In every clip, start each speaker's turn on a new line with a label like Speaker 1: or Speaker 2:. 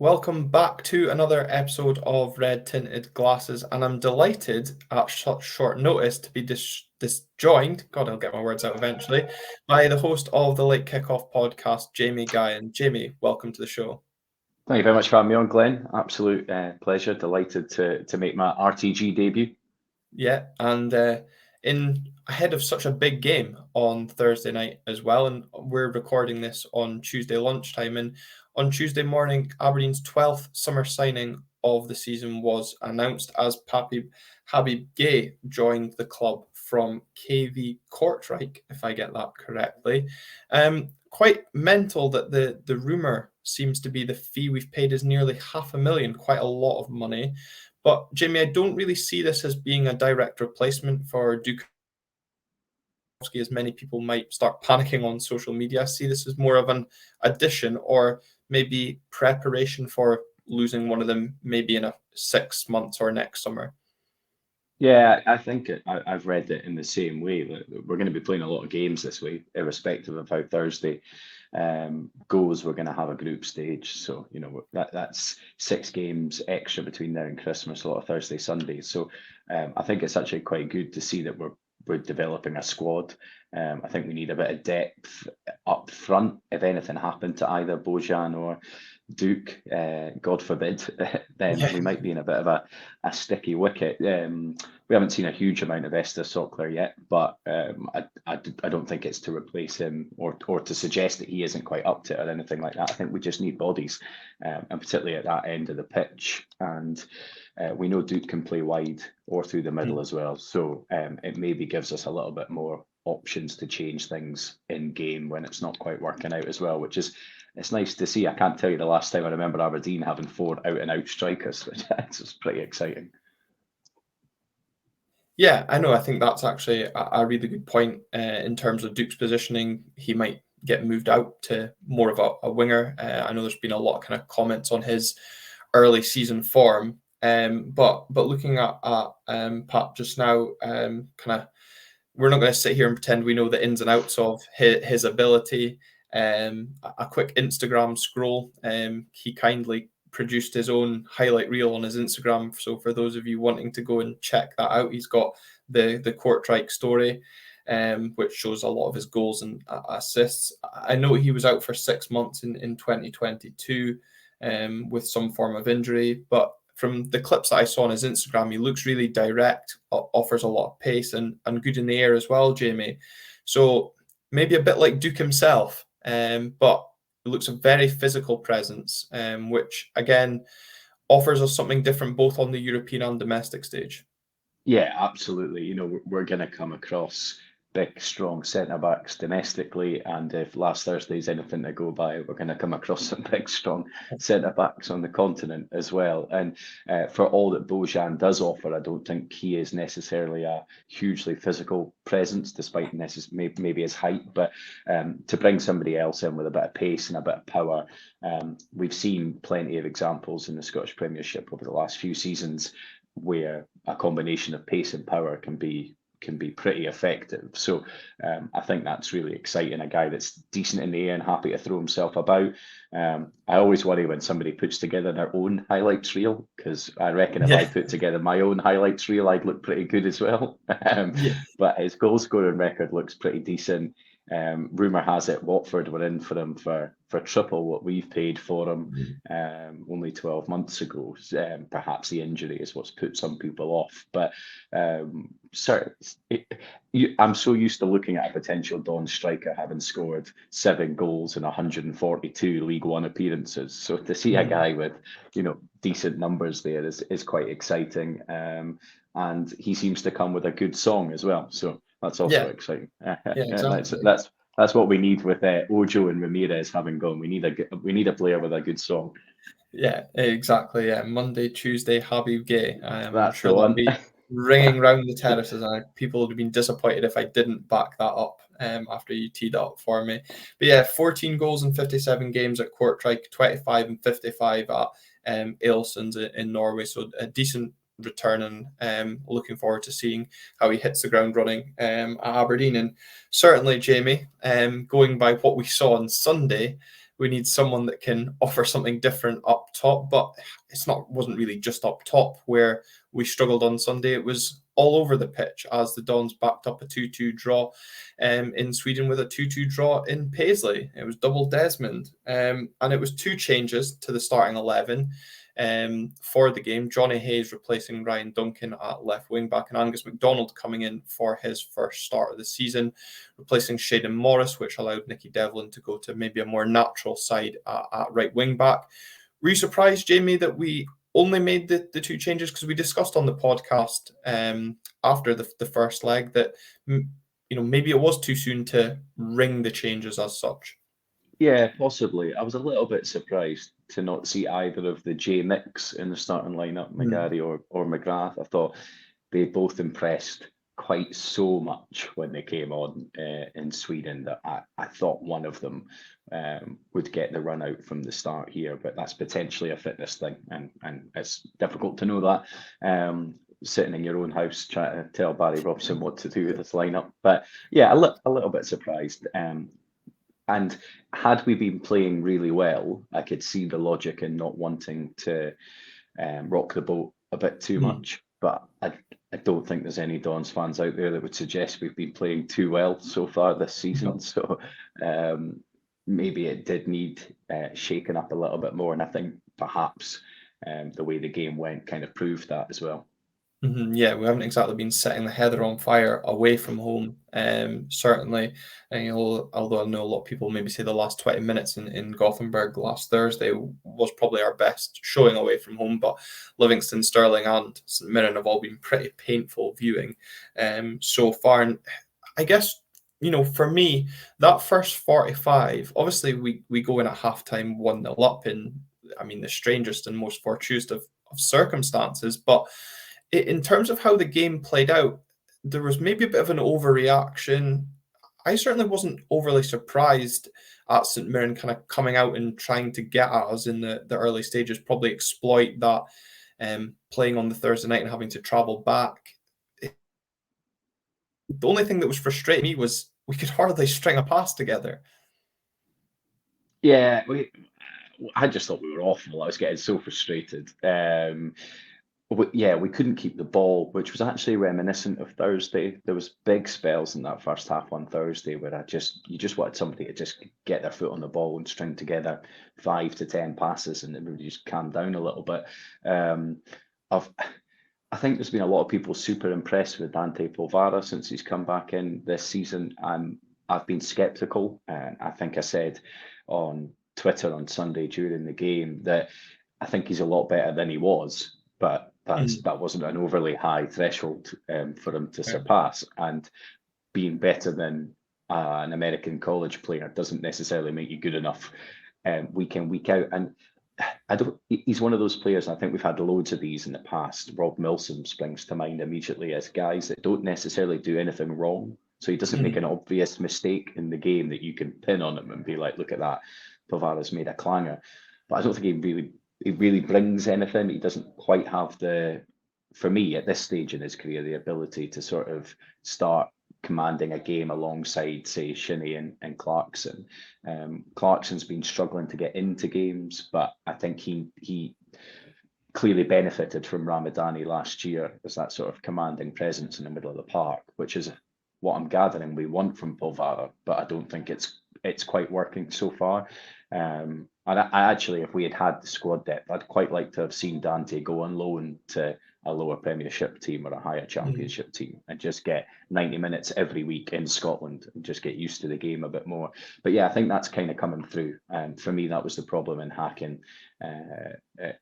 Speaker 1: Welcome back to another episode of Red Tinted Glasses, and I'm delighted at such short notice to be disjoined, God, I'll get my words out eventually, by the host of the Late Kickoff podcast, Jamie Guyan. Jamie, welcome to the show.
Speaker 2: Thank you very much for having me on, Glen. Absolute pleasure. Delighted to make my RTG debut.
Speaker 1: Yeah, and in ahead of such a big game on Thursday night as well, and we're recording this on Tuesday lunchtime, and on Tuesday morning, Aberdeen's 12th summer signing of the season was announced as Pape Habib Gueye joined the club from KV Kortrijk, if I get that correctly. Quite mental that the rumour seems to be the fee we've paid is nearly £500,000, quite a lot of money. But Jamie, I don't really see this as being a direct replacement for Duke, as many people might start panicking on social media. I see this as more of an addition or maybe preparation for losing one of them maybe in 6 months or next summer.
Speaker 2: Yeah, I think I've read it in the same way. We're going to be playing a lot of games this week, irrespective of how Thursday goes. We're going to have a group stage, so that's 6 games extra between now and Christmas. A lot of Thursday, Sundays. So I think it's actually quite good to see that we're developing a squad. I think we need a bit of depth up front. If anything happened to either Bojan or Duke, God forbid, then we might be in a bit of a sticky wicket. We haven't seen a huge amount of Esther Sockler yet, but I don't think it's to replace him or to suggest that he isn't quite up to it or anything like that. I think we just need bodies, and particularly at that end of the pitch. And we know Duke can play wide or through the middle as well. So it maybe gives us a little bit more options to change things in game when it's not quite working out as well, which is it's nice to see. I can't tell you the last time I remember Aberdeen having 4 out-and-out strikers, which is pretty exciting.
Speaker 1: Yeah, I know. I think that's actually a really good point in terms of Duke's positioning. He might get moved out to more of a winger. I know there's been a lot of kind of comments on his early season form. But looking at Pat just now, we're not going to sit here and pretend we know the ins and outs of his ability. A quick Instagram scroll. He kindly produced his own highlight reel on his Instagram. So for those of you wanting to go and check that out, he's got the Kortrijk story, which shows a lot of his goals and assists. I know he was out for 6 months in 2022 with some form of injury, but from the clips that I saw on his Instagram, he looks really direct, offers a lot of pace and good in the air as well, Jamie. So maybe a bit like Duke himself, but it looks a very physical presence, which again offers us something different both on the European and domestic stage.
Speaker 2: Yeah, absolutely. We're going to come across big, strong centre backs domestically, and if last Thursday's anything to go by, we're going to come across some big, strong centre backs on the continent as well. And for all that Bojan does offer, I don't think he is necessarily a hugely physical presence, despite maybe his height. But to bring somebody else in with a bit of pace and a bit of power, we've seen plenty of examples in the Scottish Premiership over the last few seasons where a combination of pace and power can be pretty effective. So I think that's really exciting. A guy that's decent in the air and happy to throw himself about. I always worry when somebody puts together their own highlights reel, because I reckon if I put together my own highlights reel, I'd look pretty good as well. But his goal scoring record looks pretty decent. Rumour has it Watford were in for him for triple what we've paid for him only 12 months ago. Perhaps the injury is what's put some people off. But I'm so used to looking at a potential Don striker having scored 7 goals in 142 League One appearances. So to see a guy with decent numbers there is quite exciting. And he seems to come with a good song as well. So that's also exciting.
Speaker 1: Exactly.
Speaker 2: That's what we need with Ojo and Ramirez having gone. We need a player with a good song.
Speaker 1: Yeah, exactly. Yeah, Monday, Tuesday, Habib Gueye. I'm sure
Speaker 2: the
Speaker 1: that'll
Speaker 2: one.
Speaker 1: be ringing round the terraces, and people would have been disappointed if I didn't back that up after you teed up for me. But yeah, 14 goals in 57 games at Kortrijk, 25 and 55 at Ailsons in Norway. So a decent return, and looking forward to seeing how he hits the ground running at Aberdeen. And certainly, Jamie, going by what we saw on Sunday, We need someone that can offer something different up top, but wasn't really just up top where we struggled on Sunday. It was all over the pitch as the Dons backed up a 2-2 draw in Sweden with a 2-2 draw in Paisley. It was double Desmond, and it was 2 changes to the starting 11 for the game. Johnny Hayes replacing Ryan Duncan at left wing back, and Angus MacDonald coming in for his first start of the season, replacing Shaden Morris, which allowed Nicky Devlin to go to maybe a more natural side at right wing back. Were you surprised, Jamie, that we only made the 2 changes? Because we discussed on the podcast after the first leg that maybe it was too soon to ring the changes as such.
Speaker 2: Yeah, possibly. I was a little bit surprised to not see either of the J mix in the starting lineup, McGarry or McGrath. I thought they both impressed quite so much when they came on in Sweden that I thought one of them would get the run out from the start here, but that's potentially a fitness thing, and it's difficult to know that. Sitting in your own house trying to tell Barry Robson what to do with this lineup. But yeah, a little bit surprised. And had we been playing really well, I could see the logic in not wanting to rock the boat a bit too much. But I don't think there's any Dons fans out there that would suggest we've been playing too well so far this season. So maybe it did need shaking up a little bit more. And I think perhaps the way the game went kind of proved that as well.
Speaker 1: Yeah, we haven't exactly been setting the heather on fire away from home, certainly. And, although I know a lot of people maybe say the last 20 minutes in Gothenburg last Thursday was probably our best showing away from home, but Livingston, Stirling and St Mirren have all been pretty painful viewing so far. And I guess, for me, that first 45, obviously we go in at halftime 1-0 up in, the strangest and most fortuitous of circumstances, but in terms of how the game played out, there was maybe a bit of an overreaction. I certainly wasn't overly surprised at St Mirren kind of coming out and trying to get at us in the early stages, probably exploit that playing on the Thursday night and having to travel back. The only thing that was frustrating me was we could hardly string a pass together.
Speaker 2: Yeah, I just thought we were awful. I was getting so frustrated. We couldn't keep the ball, which was actually reminiscent of Thursday. There was big spells in that first half on Thursday where you just wanted somebody to just get their foot on the ball and string together 5 to 10 passes, and everybody just calmed down a little bit. I think there's been a lot of people super impressed with Dante Polvara since he's come back in this season. I've been sceptical, and I think I said on Twitter on Sunday during the game that I think he's a lot better than he was, but that wasn't an overly high threshold for him to surpass. And being better than an American college player doesn't necessarily make you good enough week in, week out. And he's one of those players, I think we've had loads of these in the past. Rob Milsom springs to mind immediately as guys that don't necessarily do anything wrong. So he doesn't make an obvious mistake in the game that you can pin on him and be like, look at that, Pavara's made a clanger. But I don't think he really brings anything. He doesn't quite have for me at this stage in his career, the ability to sort of start commanding a game alongside, say, Shinnie and Clarkson. Clarkson's been struggling to get into games, but I think he clearly benefited from Ramadani last year as that sort of commanding presence in the middle of the park, which is what I'm gathering we want from Polvara, but I don't think it's quite working so far. And I actually, if we had the squad depth, I'd quite like to have seen Dante go on loan to a lower Premiership team or a higher Championship team and just get 90 minutes every week in Scotland and just get used to the game a bit more. But yeah, I think that's kind of coming through. And for me, that was the problem in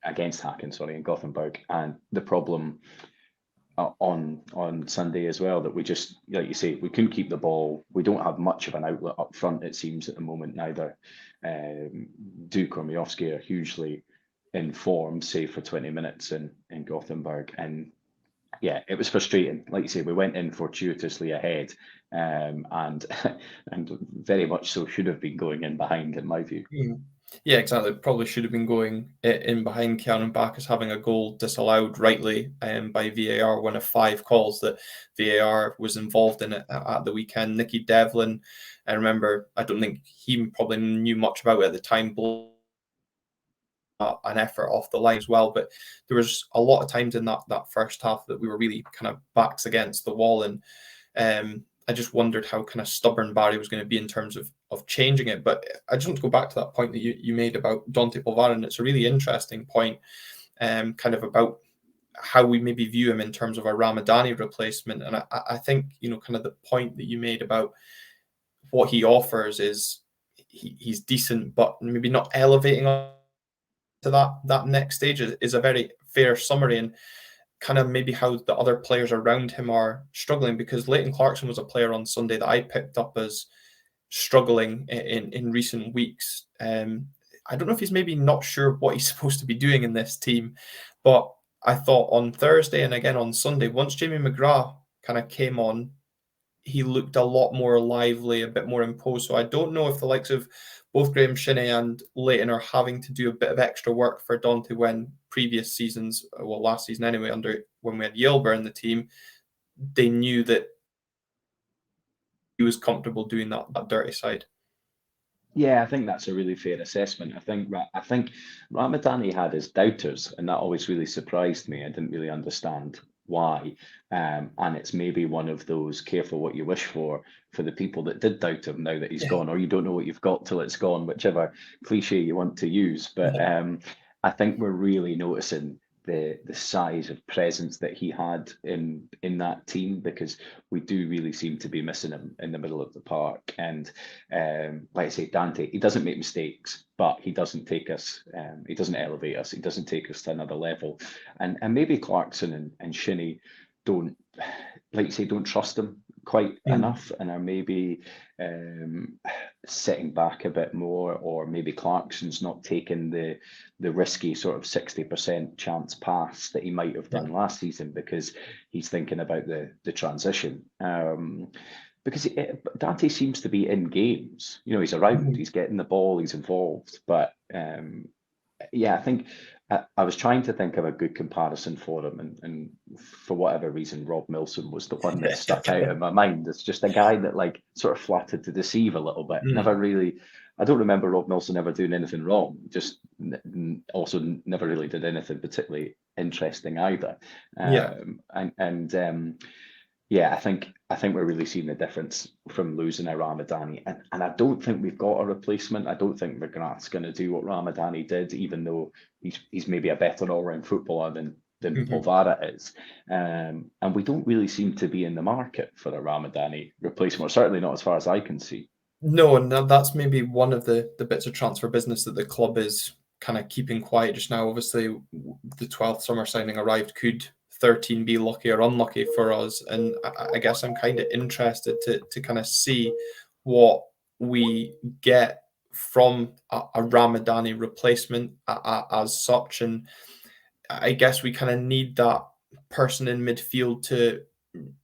Speaker 2: against Häcken, in Gothenburg, and the problem on Sunday as well, that we just, like you say, we couldn't keep the ball. We don't have much of an outlet up front, it seems, at the moment. Neither Duke or Miofsky are hugely in form, save for 20 minutes in Gothenburg. And Yeah, it was frustrating. Like you say, we went in fortuitously ahead, and and very much so should have been going in behind, in my view.
Speaker 1: Mm. Yeah, exactly. Probably should have been going in behind Keanu Bacchus, having a goal disallowed rightly by VAR, one of 5 calls that VAR was involved in it at the weekend. Nicky Devlin, I remember, I don't think he probably knew much about it at the time, an effort off the line as well. But there was a lot of times in that first half that we were really kind of backs against the wall, and I just wondered how kind of stubborn Barry was going to be in terms of changing it. But I just want to go back to that point that you made about Dante Polvarin. It's a really interesting point, kind of about how we maybe view him in terms of a Ramadani replacement. And I think, kind of the point that you made about what he offers is he's decent, but maybe not elevating to that next stage is a very fair summary, and kind of maybe how the other players around him are struggling, because Leighton Clarkson was a player on Sunday that I picked up as struggling in recent weeks. I don't know if he's maybe not sure what he's supposed to be doing in this team, but I thought on Thursday and again on Sunday, once Jamie McGrath kind of came on, he looked a lot more lively, a bit more imposed. So I don't know if the likes of both Graham Shinney and Leighton are having to do a bit of extra work for Dante when previous seasons, well, last season anyway, under when we had Yelber in the team, they knew that he was comfortable doing that dirty side.
Speaker 2: Yeah, I think that's a really fair assessment. I think Ramadani had his doubters, and that always really surprised me. I didn't really understand why. And it's maybe one of those careful what you wish for the people that did doubt him now that he's
Speaker 1: Yeah.
Speaker 2: gone, or you don't know what you've got till it's gone, whichever cliche you want to use. But
Speaker 1: Yeah.
Speaker 2: I think we're really noticing the size of presence that he had in that team, because we do really seem to be missing him in the middle of the park. And like I say, Dante, he doesn't make mistakes, but he doesn't take us, he doesn't elevate us, he doesn't take us to another level. And maybe Clarkson and Shinnie don't, like you say, don't trust him quite
Speaker 1: Mm.
Speaker 2: enough, and are maybe sitting back a bit more, or maybe Clarkson's not taking the risky sort of 60% chance pass that he might have
Speaker 1: Yeah.
Speaker 2: done last season, because he's thinking about the transition. Because Dante seems to be in games. He's around,
Speaker 1: Mhm.
Speaker 2: he's getting the ball, he's involved. But yeah, I think I was trying to think of a good comparison for him, and for whatever reason, Rob Milson was the one that stuck out in my mind. It's just a guy that like sort of flattered to deceive a little bit.
Speaker 1: Mm.
Speaker 2: Never really, I don't remember Rob Milson ever doing anything wrong. Just also never really did anything particularly interesting either.
Speaker 1: Yeah.
Speaker 2: And yeah, I think we're really seeing the difference from losing a Ramadani, and I don't think we've got a replacement. I don't think McGrath's going to do what Ramadani did, even though he's maybe a better all-round footballer than
Speaker 1: Mhm.
Speaker 2: Polvara is. And we don't really seem to be in the market for a Ramadani replacement, or certainly not as far as I can see.
Speaker 1: No, and that's maybe one of the bits of transfer business that the club is kind of keeping quiet just now. Obviously, the 12th summer signing arrived. Could 13 be lucky or unlucky for us? And I guess I'm kind of interested to kind of see what we get from a Ramadani replacement as such. And I guess we kind of need that person in midfield to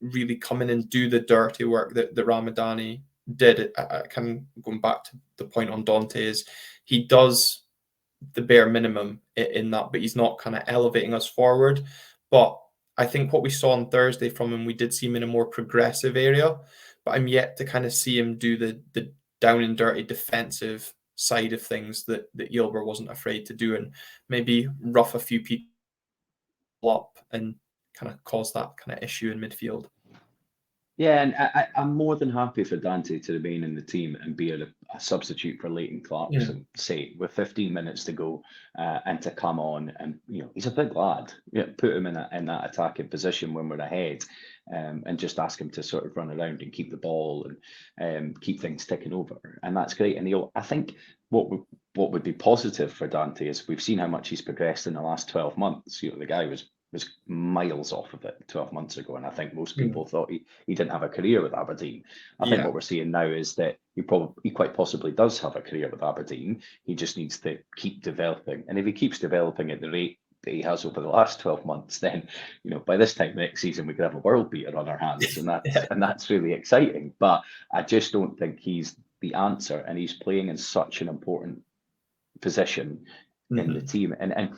Speaker 1: really come in and do the dirty work that the Ramadani did. I kind of going back to the point on Dante is he does the bare minimum in that, but he's not kind of elevating us forward. But I think what we saw on Thursday from him, we did see him in a more progressive area, but I'm yet to kind of see him do the down and dirty defensive side of things that Yilber wasn't afraid to do, and maybe rough a few people up and kind of cause that kind of issue in midfield.
Speaker 2: Yeah, and I'm more than happy for Dante to remain in the team and be a substitute for Leighton
Speaker 1: Mm.
Speaker 2: Clarkson, say, with 15 minutes to go, and to come on. And he's a big lad. Yeah, put him in that attacking position when we're ahead, and just ask him to sort of run around and keep the ball, and keep things ticking over. And that's great. And I think what would be positive for Dante is we've seen how much he's progressed in the last 12 months. The guy was miles off of it 12 months ago, and I think most
Speaker 1: Mm.
Speaker 2: people thought he didn't have a career with Aberdeen. I think
Speaker 1: Yeah.
Speaker 2: what we're seeing now is that he quite possibly does have a career with Aberdeen. He just needs to keep developing, and if he keeps developing at the rate he has over the last 12 months, then by this time next season we could have a world beater on our hands, and that's really exciting. But I just don't think he's the answer, and he's playing in such an important position in the team, and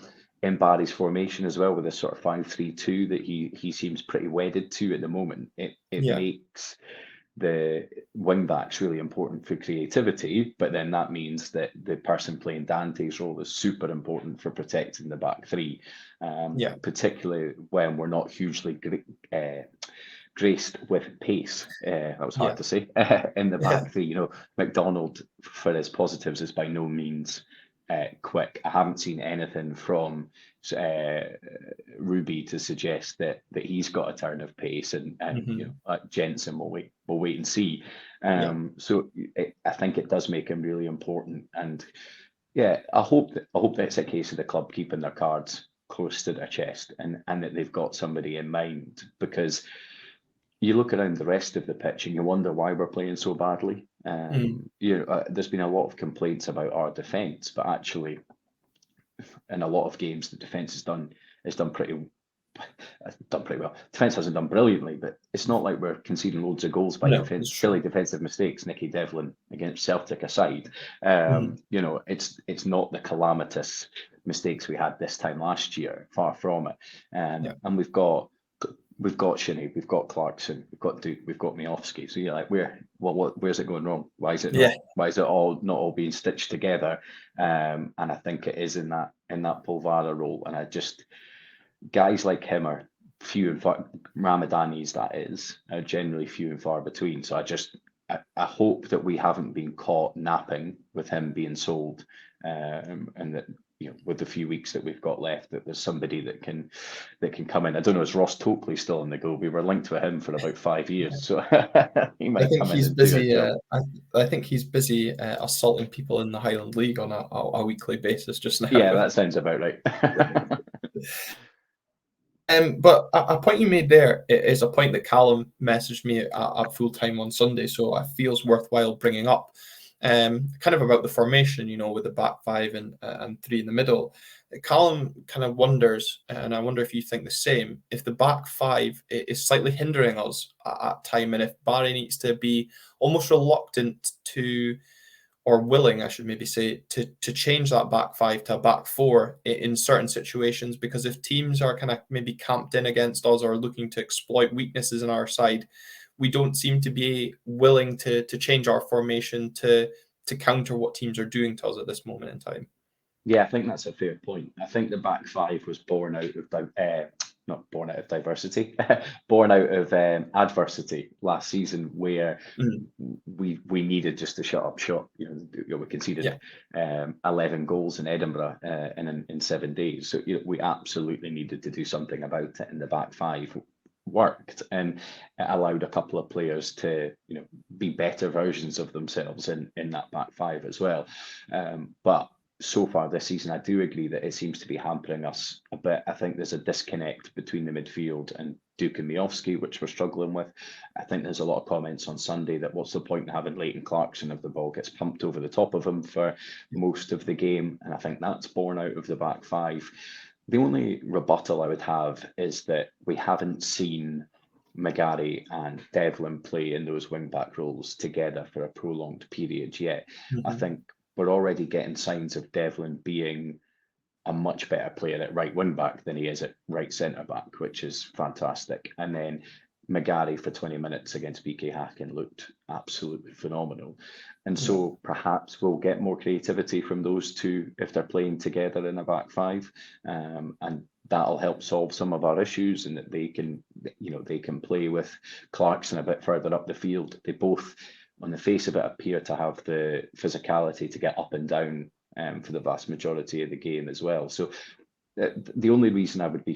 Speaker 2: in Barry's formation as well, with this sort of 5-3-2 that he seems pretty wedded to at the moment. It makes the wing backs really important for creativity, but then that means that the person playing Dante's role is super important for protecting the back three, particularly when we're not hugely graced with pace. That was hard to say. In the back three, McDonald, for his positives, is by no means quick. I haven't seen anything from Ruby to suggest that he's got a turn of pace, and Jensen will wait and see. So I think it does make him really important, and I hope that it's a case of the club keeping their cards close to their chest, and that they've got somebody in mind, because you look around the rest of the pitch and you wonder why we're playing so badly. There's been a lot of complaints about our defence, but actually, in a lot of games, the defence has done pretty well. Defence hasn't done brilliantly, but it's not like we're conceding loads of goals by silly defensive mistakes. Nicky Devlin against Celtic aside, it's not the calamitous mistakes we had this time last year. Far from it. And we've got Shinnie, we've got Clarkson, we've got Duke, we've got Miofsky. So you're like, where's it going wrong? Why is it not all being stitched together? And I think it is in that Polvara role. And I just, guys like him are few and far, Ramadani's that is, are generally few and far between. So I hope that we haven't been caught napping with him being sold, and that, with the few weeks that we've got left, that there's somebody that can come in. I don't know, is Ross Topley still on the go? We were linked with him for about 5 years, so he might come in and do a job.
Speaker 1: I think he's busy assaulting people in the Highland League on a weekly basis just now.
Speaker 2: Yeah, that sounds about right.
Speaker 1: But a point you made there is a point that Callum messaged me at full time on Sunday, so I feels worthwhile bringing up. Kind of about the formation, with the back five and three in the middle. Callum kind of wonders, and I wonder if you think the same, if the back five is slightly hindering us at time, and if Barry needs to be almost reluctant to, or willing, I should maybe say, to change that back five to a back four in certain situations, because if teams are kind of maybe camped in against us or looking to exploit weaknesses in our side, we don't seem to be willing to change our formation to counter what teams are doing to us at this moment in time.
Speaker 2: Yeah, I think that's a fair point. I think the back five was born out of not born out of diversity, born out of adversity last season, where we needed just to shut up shop. We conceded 11 goals in Edinburgh in 7 days, so we absolutely needed to do something about it. And the back five worked, and it allowed a couple of players to be better versions of themselves in that back five as well. But so far this season, I do agree that it seems to be hampering us a bit. I think there's a disconnect between the midfield and Duke and Miofsky, which we're struggling with. I think there's a lot of comments on Sunday that what's the point in having Leighton Clarkson if the ball gets pumped over the top of him for most of the game, and I think that's born out of the back five. The only rebuttal I would have is that we haven't seen McGarry and Devlin play in those wing-back roles together for a prolonged period yet. I think we're already getting signs of Devlin being a much better player at right wing-back than he is at right centre-back, which is fantastic. And then McGarry for 20 minutes against BK Hacken looked absolutely phenomenal. And so perhaps we'll get more creativity from those two if they're playing together in a back five. And that'll help solve some of our issues, and that they can play with Clarkson a bit further up the field. They both, on the face of it, appear to have the physicality to get up and down for the vast majority of the game as well. So the only reason I would be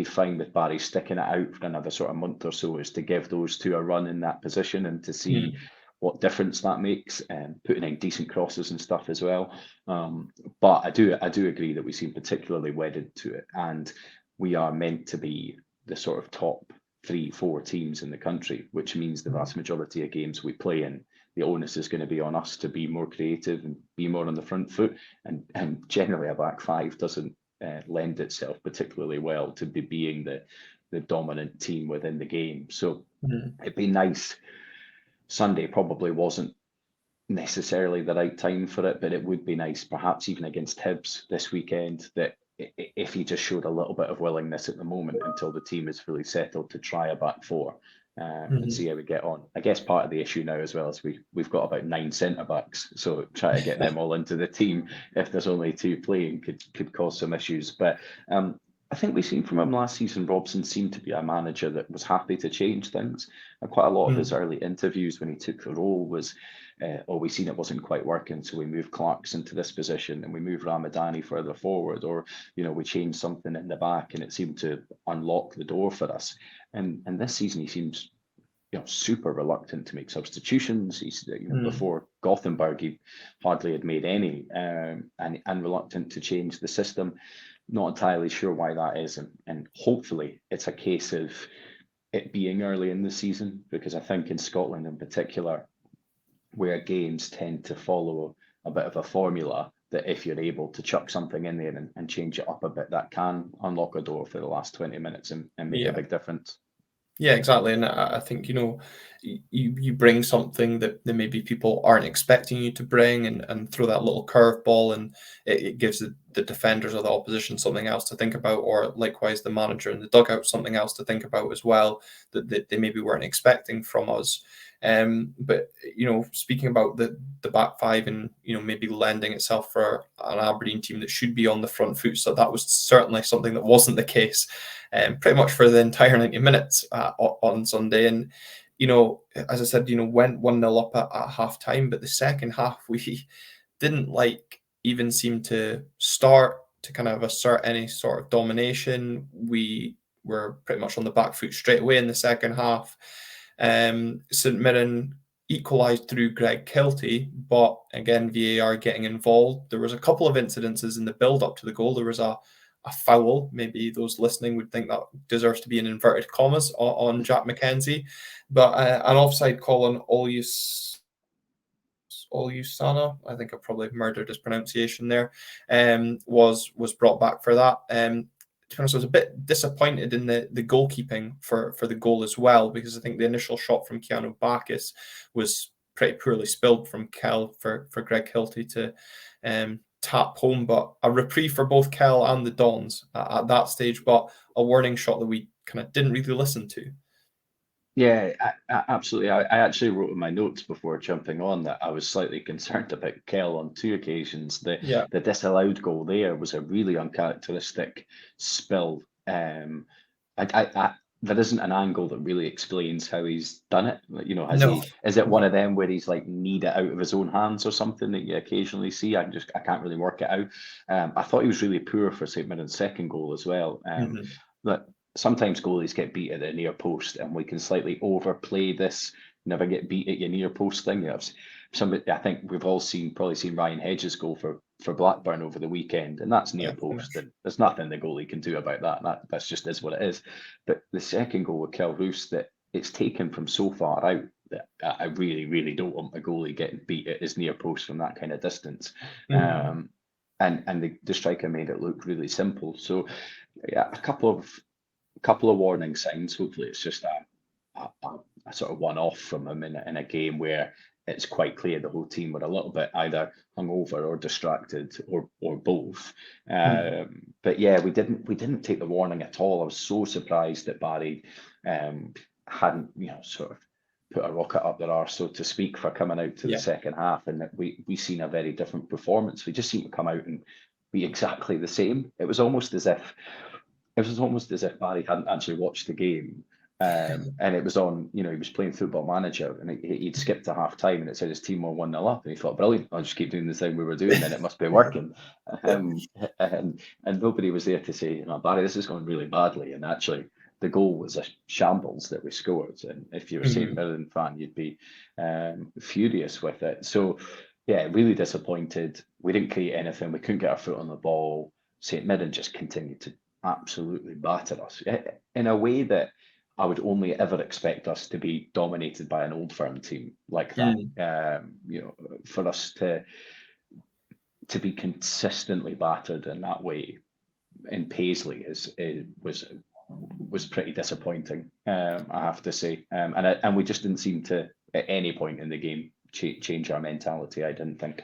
Speaker 2: fine with Barry sticking it out for another sort of month or so is to give those two a run in that position and to see what difference that makes, and putting in decent crosses and stuff as well. But I do agree that we seem particularly wedded to it, and we are meant to be the sort of top 3-4 teams in the country, which means the vast majority of games we play in, the onus is going to be on us to be more creative and be more on the front foot, and generally a back five doesn't lend itself particularly well to be being the dominant team within the game. So it'd be nice. Sunday probably wasn't necessarily the right time for it, but it would be nice, perhaps even against Hibs this weekend, that if he just showed a little bit of willingness at the moment until the team is fully settled to try a back four and see how we get on. I guess part of the issue now as well is we've got about 9 centre backs, so try to get them all into the team if there's only 2 playing could cause some issues. But I think we've seen from him last season, Robson seemed to be a manager that was happy to change things. And quite a lot of his early interviews when he took the role was, we seen it wasn't quite working, so we moved Clark's into this position and we moved Ramadani further forward, or we changed something in the back and it seemed to unlock the door for us. And this season he seems super reluctant to make substitutions. He's before Gothenburg he hardly had made any, and reluctant to change the system. Not entirely sure why that is, and hopefully it's a case of it being early in the season, because I think in Scotland in particular, where games tend to follow a bit of a formula, that if you're able to chuck something in there and change it up a bit, that can unlock a door for the last 20 minutes and make a big difference.
Speaker 1: Yeah, exactly. And I think, you bring something that maybe people aren't expecting you to bring, and throw that little curveball, and it gives the defenders of the opposition something else to think about, or likewise the manager in the dugout something else to think about as well, that they maybe weren't expecting from us. But speaking about the back five and maybe lending itself for an Aberdeen team that should be on the front foot, so that was certainly something that wasn't the case pretty much for the entire 90 minutes on Sunday. And as I said, went 1-0 up at half time, but the second half we didn't even seem to start to kind of assert any sort of domination. We were pretty much on the back foot straight away in the second half. St Mirren equalised through Greg Kiltie, but again VAR getting involved. There was a couple of incidences in the build up to the goal. There was a foul, maybe those listening would think that deserves to be in inverted commas, on Jack McKenzie, but an offside call on Olusana, I think I probably murdered his pronunciation there, was brought back for that. To be honest, I was a bit disappointed in the goalkeeping for the goal as well, because I think the initial shot from Keanu Bacchus was pretty poorly spilled from Kel for Greg Hilty to tap home, but a reprieve for both Kel and the Dons at that stage, but a warning shot that we kind of didn't really listen to.
Speaker 2: Yeah, absolutely. I actually wrote in my notes before jumping on that I was slightly concerned about Kell on 2 occasions. The disallowed goal there was a really uncharacteristic spill. There isn't an angle that really explains how he's done it. Is it one of them where he's kneed it out of his own hands or something that you occasionally see? I can't really work it out. I thought he was really poor for St Mirren's second goal as well. But sometimes goalies get beat at the near post, and we can slightly overplay this never get beat at your near post thing. I think we've all probably seen Ryan Hedges goal for Blackburn over the weekend, and that's near post, and there's nothing the goalie can do about that. That's just is what it is. But the second goal with Kel Roos, that it's taken from so far out that I really, really don't want a goalie getting beat at his near post from that kind of distance. And the striker made it look really simple. So yeah, a couple of warning signs. Hopefully it's just a sort of one-off from him in a game where it's quite clear the whole team were a little bit either hungover or distracted or both. But yeah, we didn't take the warning at all. I was so surprised that Barry hadn't sort of put a rocket up their arse, so to speak, for coming out to the second half, and that we seen a very different performance. We just seemed to come out and be exactly the same. It was almost as if Barry hadn't actually watched the game. And it was on, he was playing Football Manager, and he'd skipped to half time and it said his team were 1-0 up, and he thought, brilliant, I'll just keep doing the thing we were doing, then it must be working. And nobody was there to say, Barry, this is going really badly. And actually the goal was a shambles that we scored, and if you were a St Mirren fan, you'd be furious with it. So yeah, really disappointed. We didn't create anything, we couldn't get our foot on the ball. St Mirren just continued to absolutely batter us in a way that I would only ever expect us to be dominated by an Old Firm team like that. For us to be consistently battered in that way, in Paisley was pretty disappointing, I have to say. And we just didn't seem to, at any point in the game, change our mentality, I didn't think.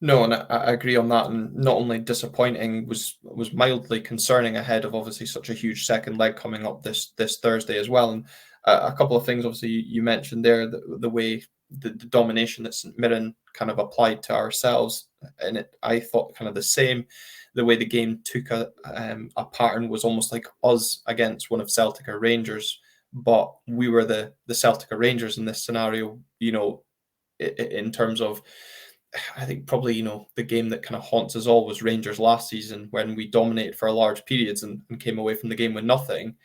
Speaker 1: No, and I agree on that. And not only disappointing, was mildly concerning ahead of obviously such a huge second leg coming up this Thursday as well. And a couple of things, obviously, you mentioned there, the way the domination that St Mirren kind of applied to ourselves, and I thought kind of the same. The way the game took a pattern was almost like us against one of Celtic or Rangers, but we were the Celtic or Rangers in this scenario. In terms of, I think probably, the game that kind of haunts us all was Rangers last season when we dominated for large periods and came away from the game with nothing.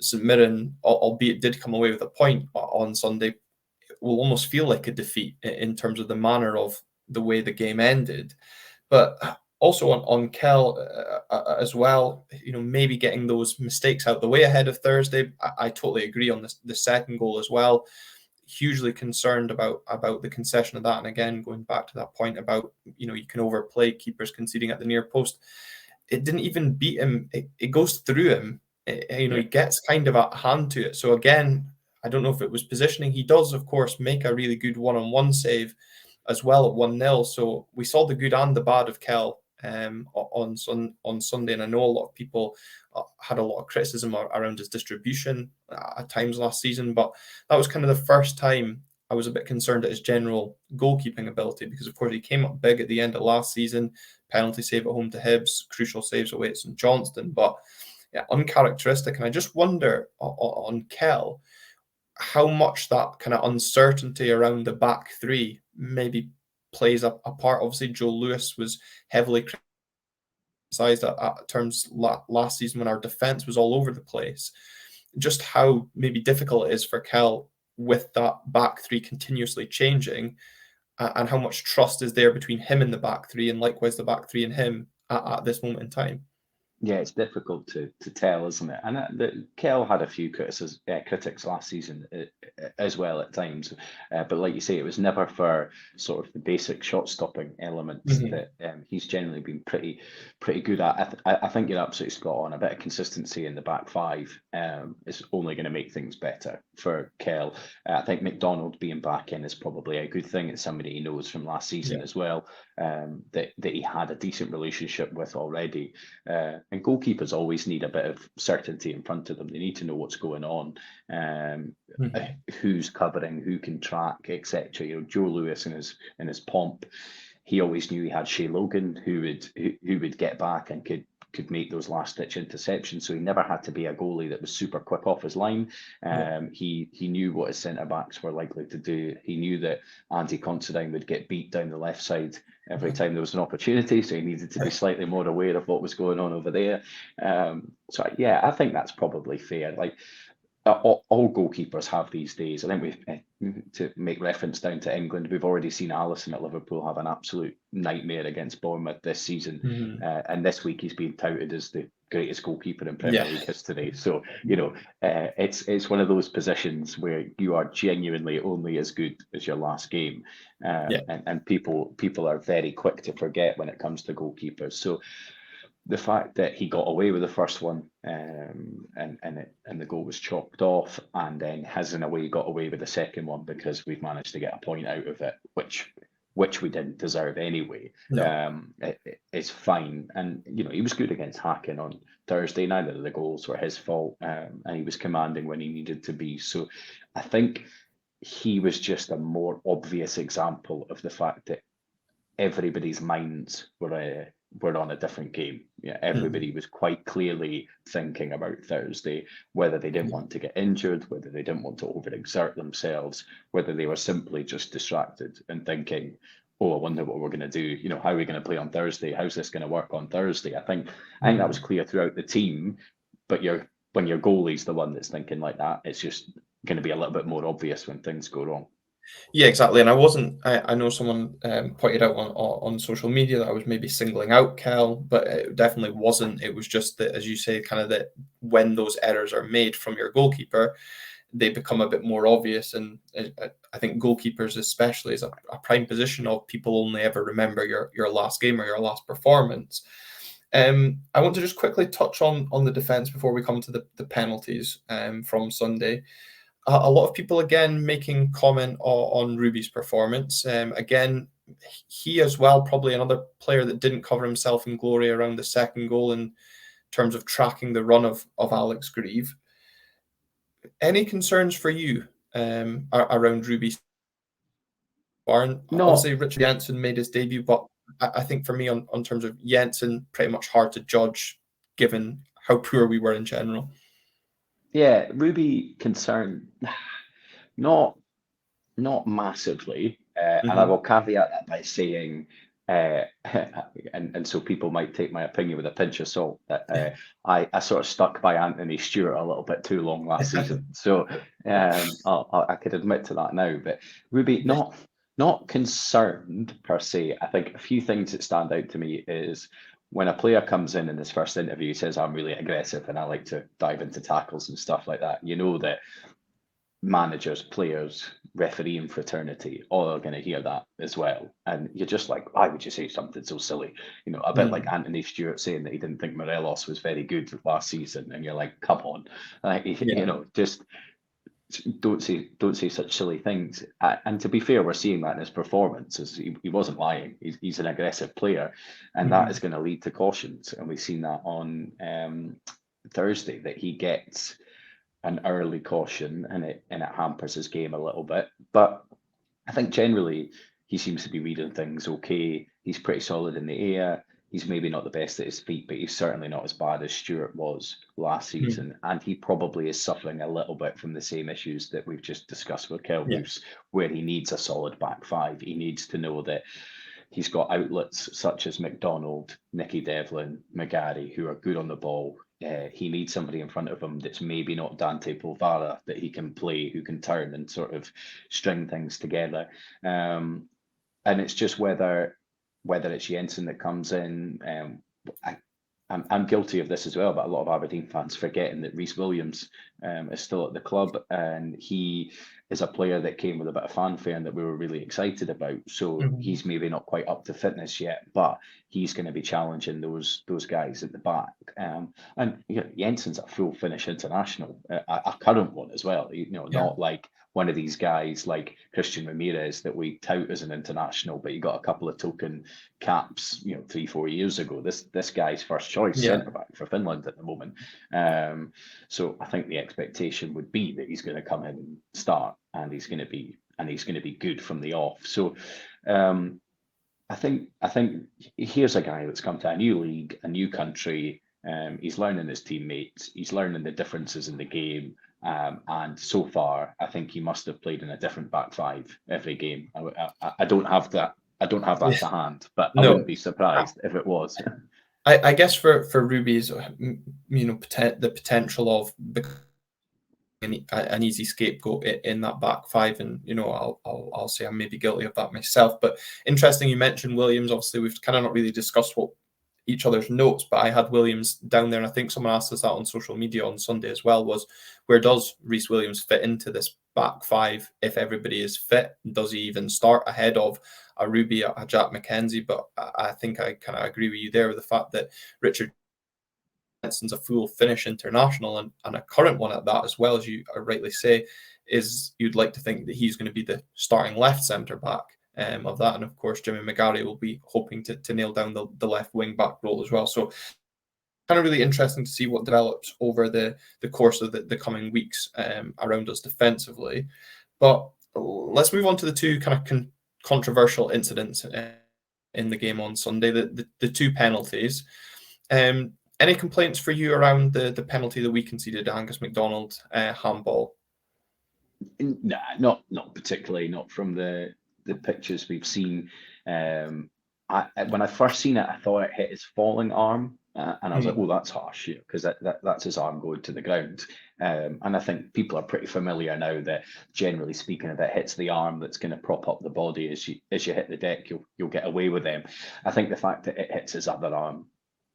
Speaker 1: St Mirren, albeit did come away with a point on Sunday, will almost feel like a defeat in terms of the manner of the way the game ended. But also on Kell as well, maybe getting those mistakes out the way ahead of Thursday. I totally agree on the second goal as well. Hugely concerned about the concession of that. And again, going back to that point about, you can overplay keepers conceding at the near post. It didn't even beat him. It goes through him. He gets kind of a hand to it. So again, I don't know if it was positioning. He does, of course, make a really good one-on-one save as well at 1-0. So we saw the good and the bad of Kell on Sunday. And I know a lot of people had a lot of criticism around his distribution at times last season, but that was kind of the first time I was a bit concerned at his general goalkeeping ability, because of course he came up big at the end of last season, penalty save at home to Hibs, crucial saves away at St Johnstone, but uncharacteristic. And I just wonder on Kell how much that kind of uncertainty around the back three maybe plays a part. Obviously, Joe Lewis was heavily criticised at terms last season when our defence was all over the place. Just how maybe difficult it is for Kell with that back three continuously changing, and how much trust is there between him and the back three, and likewise the back three and him at this moment in time.
Speaker 2: Yeah, it's difficult to tell, isn't it? And Kell had a few critics last season as well at times, but like you say, it was never for sort of the basic shot-stopping elements that he's generally been pretty good at. I think you're absolutely spot on. A bit of consistency in the back five is only going to make things better for Kell. I think McDonald being back in is probably a good thing. It's somebody he knows from last season as well, that he had a decent relationship with already. And goalkeepers always need a bit of certainty in front of them. They need to know what's going on, who's covering, who can track, etc. Joe Lewis in his pomp, he always knew he had Shea Logan who would get back and could make those last ditch interceptions. So he never had to be a goalie that was super quick off his line. He knew what his centre backs were likely to do. He knew that Andy Considine would get beat down the left side every time there was an opportunity. So he needed to be slightly more aware of what was going on over there. So yeah, I think that's probably fair. Like all goalkeepers have these days. I think to make reference down to England, we've already seen Alisson at Liverpool have an absolute nightmare against Bournemouth this season, and this week he's been touted as the greatest goalkeeper in Premier League history. So it's one of those positions where you are genuinely only as good as your last game, and people are very quick to forget when it comes to goalkeepers. So the fact that he got away with the first one, and the goal was chalked off, and then has in a way got away with the second one because we've managed to get a point out of it, which we didn't deserve anyway. It's fine. And he was good against Hacken on Thursday. Neither of the goals were his fault, and he was commanding when he needed to be. So I think he was just a more obvious example of the fact that everybody's minds were on a different game. Everybody was quite clearly thinking about Thursday, whether they didn't want to get injured, whether they didn't want to overexert themselves, whether they were simply just distracted and thinking, oh, I wonder what we're going to do. How are we going to play on Thursday? How's this going to work on Thursday? I think that was clear throughout the team, but when your goalie's the one that's thinking like that, it's just going to be a little bit more obvious when things go wrong.
Speaker 1: Yeah, exactly. And I know someone pointed out on social media that I was maybe singling out Kell, but it definitely wasn't. It was just that, as you say, kind of that when those errors are made from your goalkeeper, they become a bit more obvious. And I think goalkeepers especially is a prime position of people only ever remember your last game or your last performance. I want to just quickly touch on the defence before we come to the penalties from Sunday. A lot of people again making comment on Ruby's performance. Again, he as well, probably another player that didn't cover himself in glory around the second goal in terms of tracking the run of Alex Grieve. Any concerns for you around Ruby?
Speaker 2: No,
Speaker 1: Obviously, Richard Jensen made his debut, but I think for me, on terms of Jensen, pretty much hard to judge given how poor we were in general.
Speaker 2: yeah, Ruby concern, not massively, and I will caveat that by saying, and so people might take my opinion with a pinch of salt, that I sort of stuck by Anthony Stewart a little bit too long last season, so I could admit to that now. But Ruby, not concerned per se. I think a few things that stand out to me is when a player comes in his first interview, says, "I'm really aggressive and I like to dive into tackles and stuff like that." You know that managers, players, refereeing fraternity, all are going to hear that as well. And you're just like, why would you say something so silly? You know, a bit like Anthony Stewart saying that he didn't think Morelos was very good last season. And you're like, come on, you know, just don't say such silly things. And to be fair, we're seeing that in his performances. He wasn't lying. He's an aggressive player, and that is going to lead to cautions. And we've seen that on Thursday, that he gets an early caution and it hampers his game a little bit. But I think generally he seems to be reading things okay. He's pretty solid in the air. He's maybe not the best at his feet, but he's certainly not as bad as Stewart was last season. And he probably is suffering a little bit from the same issues that we've just discussed with Kelroos, where he needs a solid back five. He needs to know that he's got outlets such as McDonald, Nicky Devlin, McGarry, who are good on the ball. He needs somebody in front of him that's maybe not Dante Polvara, that he can play, who can turn and sort of string things together. And it's just whether it's Jensen that comes in. I'm guilty of this as well, but a lot of Aberdeen fans forgetting that Rhys Williams is still at the club, and he is a player that came with a bit of fanfare and that we were really excited about. So he's maybe not quite up to fitness yet, but he's going to be challenging those guys at the back. And you know, Jensen's a full finish international, a current one as well. You know, not like one of these guys like Christian Ramirez that we tout as an international, but he got a couple of token caps, you know, 3-4 years ago. This guy's first choice centre back for Finland at the moment. So I think the expectation would be that he's going to come in and start, and he's going to be good from the off. So I think here's a guy that's come to a new league, a new country. He's learning his teammates. He's learning the differences in the game. And so far, I think he must have played in a different back five every game. I don't have that. I don't have that to hand, but I wouldn't be surprised if it was.
Speaker 1: I guess for Ruby's, you know, the potential of an easy scapegoat in that back five, and you know, I'll say I'm maybe guilty of that myself. But interesting, you mentioned Williams. Obviously, we've kind of not really discussed what each other's notes, but I had Williams down there, and I think someone asked us that on social media on Sunday as well, was where does Rhys Williams fit into this back five if everybody is fit? Does he even start ahead of a Ruby, a Jack McKenzie? But I think I kind of agree with you there with the fact that Richard Jensen's a full Finnish international and a current one at that, as well, as you rightly say, is you'd like to think that he's going to be the starting left centre back of that. And of course, Jimmy McGarry will be hoping to nail down the left wing back role as well. So kind of really interesting to see what develops over the course of the coming weeks around us defensively. But let's move on to the two kind of controversial incidents in the game on Sunday, the two penalties. Any complaints for you around the penalty that we conceded, Angus MacDonald handball?
Speaker 2: Nah, not particularly. Not from the pictures we've seen. When I first seen it, I thought it hit his falling arm, and I was like, "Oh, that's harsh," because that's his arm going to the ground. And I think people are pretty familiar now that, generally speaking, if it hits the arm that's going to prop up the body as you hit the deck, you'll get away with them. I think the fact that it hits his other arm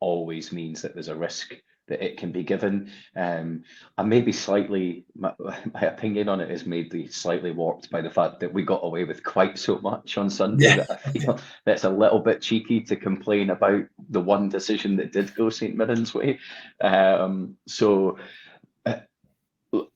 Speaker 2: always means that there's a risk that it can be given. I may be slightly, my opinion on it is maybe slightly warped by the fact that we got away with quite so much on Sunday, that I feel that's a little bit cheeky to complain about the one decision that did go St Mirren's way.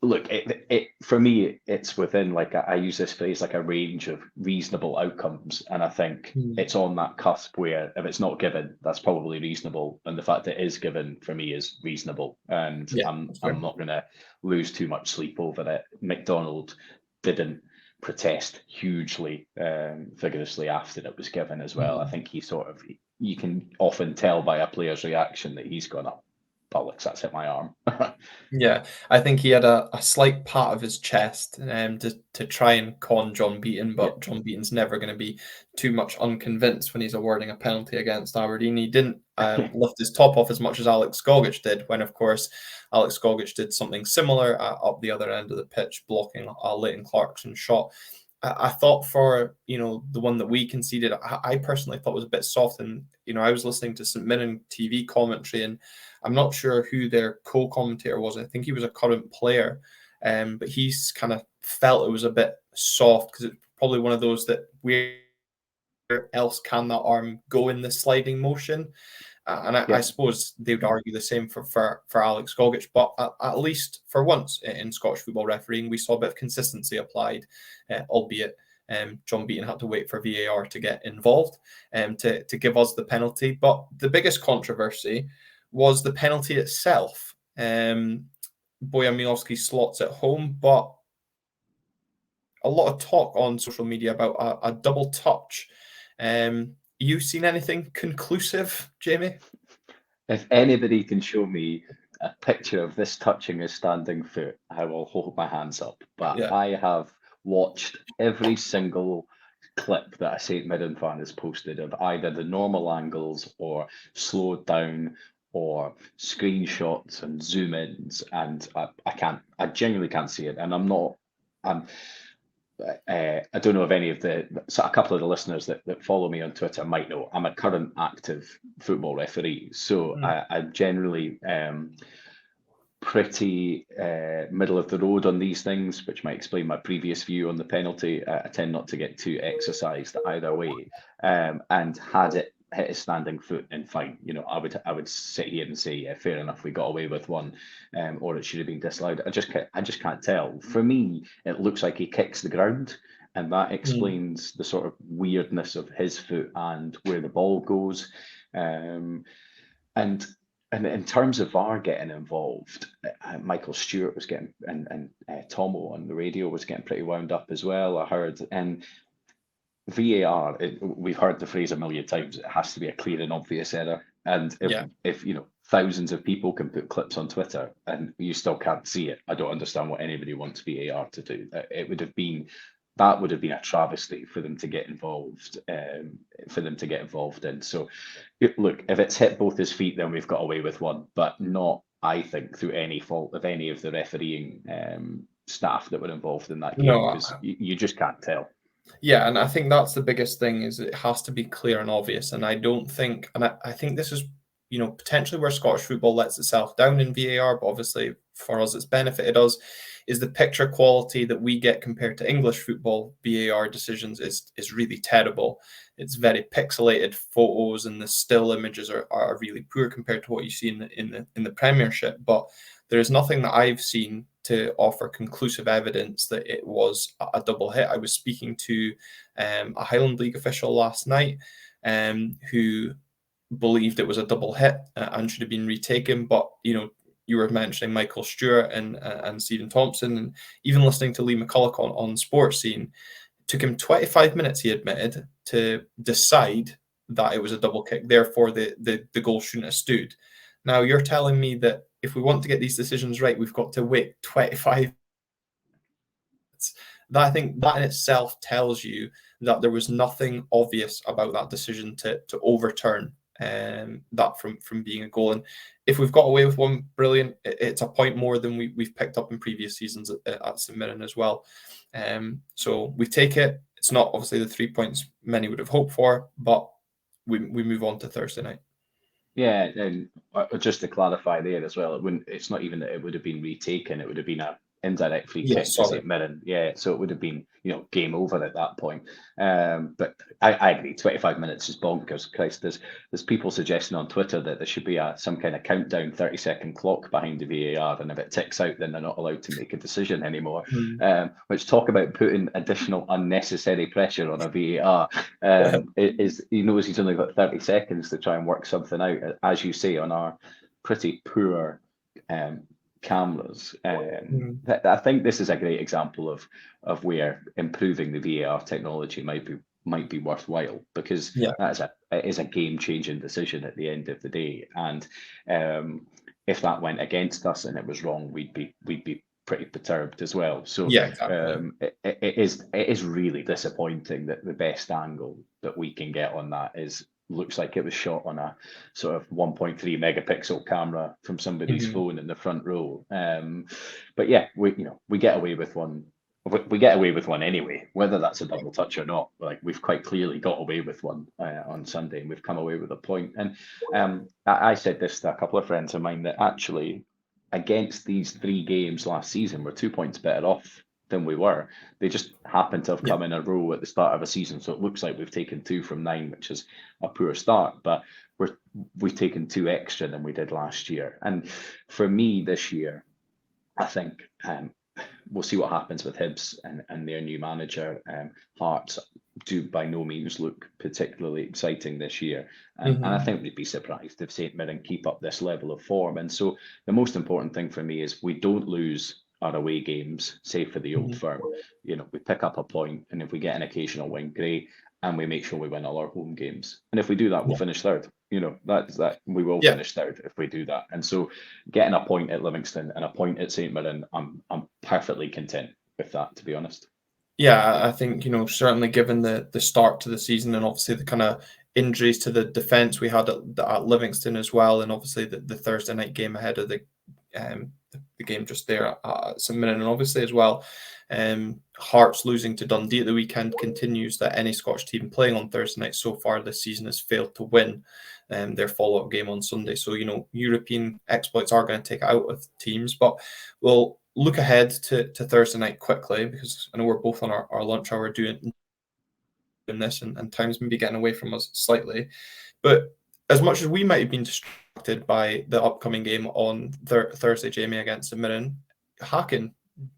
Speaker 2: Look, it for me, it's within, like, I use this phrase, like a range of reasonable outcomes, and I think it's on that cusp where if it's not given, that's probably reasonable, and the fact that it is given for me is reasonable, and I'm not going to lose too much sleep over it. McDonald didn't protest hugely vigorously after it was given as well. I think you can often tell by a player's reaction that he's gone up. Bollocks, that's hit my arm.
Speaker 1: Yeah, I think he had a slight pat of his chest to try and con John Beaton, but John Beaton's never going to be too much unconvinced when he's awarding a penalty against Aberdeen. He didn't lift his top off as much as Alex Gogic did, when, of course, Alex Gogic did something similar up the other end of the pitch, blocking a Leighton Clarkson shot. I thought for, the one that we conceded, I personally thought was a bit soft. And, I was listening to St Mirren TV commentary, and I'm not sure who their co-commentator was. I think he was a current player, but he's kind of felt it was a bit soft because it's probably one of those that where else can that arm go in the sliding motion? I suppose they would argue the same for Alex Gogic, but at least for once in Scottish football refereeing, we saw a bit of consistency applied, albeit John Beaton had to wait for VAR to get involved to give us the penalty. But the biggest controversy was the penalty itself. Bojan Miłowski slots it home, but a lot of talk on social media about a double touch. You seen anything conclusive, Jamie?
Speaker 2: If anybody can show me a picture of this touching a standing foot, I will hold my hands up. But I have watched every single clip that a St Mirren fan has posted of either the normal angles or slowed down or screenshots and zoom ins, and I genuinely can't see it. And I don't know if any of a couple of the listeners that follow me on Twitter might know I'm a current active football referee. So I'm generally pretty middle of the road on these things, which might explain my previous view on the penalty. I tend not to get too exercised either way. And had it hit his standing foot, and fine, I would sit here and say, yeah, fair enough, we got away with one, or it should have been disallowed. I just can't tell. For me, it looks like he kicks the ground, and that explains the sort of weirdness of his foot and where the ball goes. And in terms of VAR getting involved, Michael Stewart was getting, and Tomo on the radio was getting pretty wound up as well, I heard. And VAR, we've heard the phrase a million times, it has to be a clear and obvious error. And if thousands of people can put clips on Twitter and you still can't see it, I don't understand what anybody wants VAR to do. That would have been a travesty for them to get involved in. So look, if it's hit both his feet, then we've got away with one, but not, I think, through any fault of any of the refereeing staff that were involved in that game, because you just can't tell.
Speaker 1: Yeah, and I think that's the biggest thing, is it has to be clear and obvious. And I don't think, and I think this is, potentially where Scottish football lets itself down in VAR, but obviously for us it's benefited us, is the picture quality that we get compared to English football VAR decisions is really terrible. It's very pixelated photos, and the still images are really poor compared to what you see in the Premiership. But there is nothing that I've seen to offer conclusive evidence that it was a double hit. I was speaking to a Highland League official last night who believed it was a double hit and should have been retaken. But, you were mentioning Michael Stewart and Stephen Thompson, and even listening to Lee McCulloch on Sports Scene, it took him 25 minutes, he admitted, to decide that it was a double kick. Therefore, the goal shouldn't have stood. Now, you're telling me that if we want to get these decisions right, we've got to wait 25 minutes. I think that in itself tells you that there was nothing obvious about that decision to overturn that from being a goal. And if we've got away with one, brilliant. It's a point more than we've picked up in previous seasons at St Mirren as well. So we take it. It's not obviously the 3 points many would have hoped for, but we move on to Thursday night.
Speaker 2: Yeah, and just to clarify there as well, it's not even that it would have been retaken; it would have been a indirect free
Speaker 1: Yeah,
Speaker 2: kick to
Speaker 1: sorry.
Speaker 2: St Mirren. Yeah, so it would have been, game over at that point. But I agree, 25 minutes is bonkers. Christ, there's people suggesting on Twitter that there should be some kind of countdown 30-second clock behind the VAR, and if it ticks out, then they're not allowed to make a decision anymore.
Speaker 1: Mm.
Speaker 2: Which talk about putting additional unnecessary pressure on a VAR. He knows he's only got 30 seconds to try and work something out, as you say, on our pretty poor cameras.
Speaker 1: Mm.
Speaker 2: I think this is a great example of where improving the VAR technology might be worthwhile, because
Speaker 1: Yeah,
Speaker 2: it is a game-changing decision at the end of the day. And if that went against us and it was wrong, we'd be pretty perturbed as well. So
Speaker 1: yeah, exactly.
Speaker 2: it is really disappointing that the best angle that we can get on that looks like it was shot on a sort of 1.3 megapixel camera from somebody's
Speaker 1: Mhm.
Speaker 2: phone in the front row. But yeah, we get away with one. We get away with one anyway, whether that's a double touch or not. Like, we've quite clearly got away with one on Sunday, and we've come away with a point. And I said this to a couple of friends of mine, that actually, against these three games last season, we're 2 points better off than we were. They just happen to have
Speaker 1: Yeah,
Speaker 2: come in a row at the start of a season, so it looks like we've taken 2 from 9, which is a poor start. But we've taken 2 extra than we did last year. And for me this year, I think we'll see what happens with Hibs and their new manager. Hearts do by no means look particularly exciting this year. And I
Speaker 1: mhm.
Speaker 2: think we'd be surprised if St Mirren keep up this level of form. And so the most important thing for me is we don't lose our away games, save for the Old
Speaker 1: Mhm.
Speaker 2: Firm. We pick up a point, and if we get an occasional win, great. And we make sure we win all our home games. And if we do that, we'll
Speaker 1: Yeah,
Speaker 2: finish third. That we will
Speaker 1: yeah,
Speaker 2: finish third if we do that. And so getting a point at Livingston and a point at St Mirren, I'm perfectly content with that, to be honest.
Speaker 1: yeah. I think certainly given the start to the season and obviously the kind of injuries to the defense we had at Livingston as well, and obviously the Thursday night game ahead of the game just there at St Mirren, and obviously as well, Hearts losing to Dundee at the weekend continues that any Scottish team playing on Thursday night so far this season has failed to win their follow-up game on Sunday. So European exploits are going to take it out of teams, but we'll look ahead to Thursday night quickly, because I know we're both on our lunch hour doing this, and time's maybe getting away from us slightly. But as much as we might have been distracted by the upcoming game on Thursday, Jamie, against St Mirren, Hacken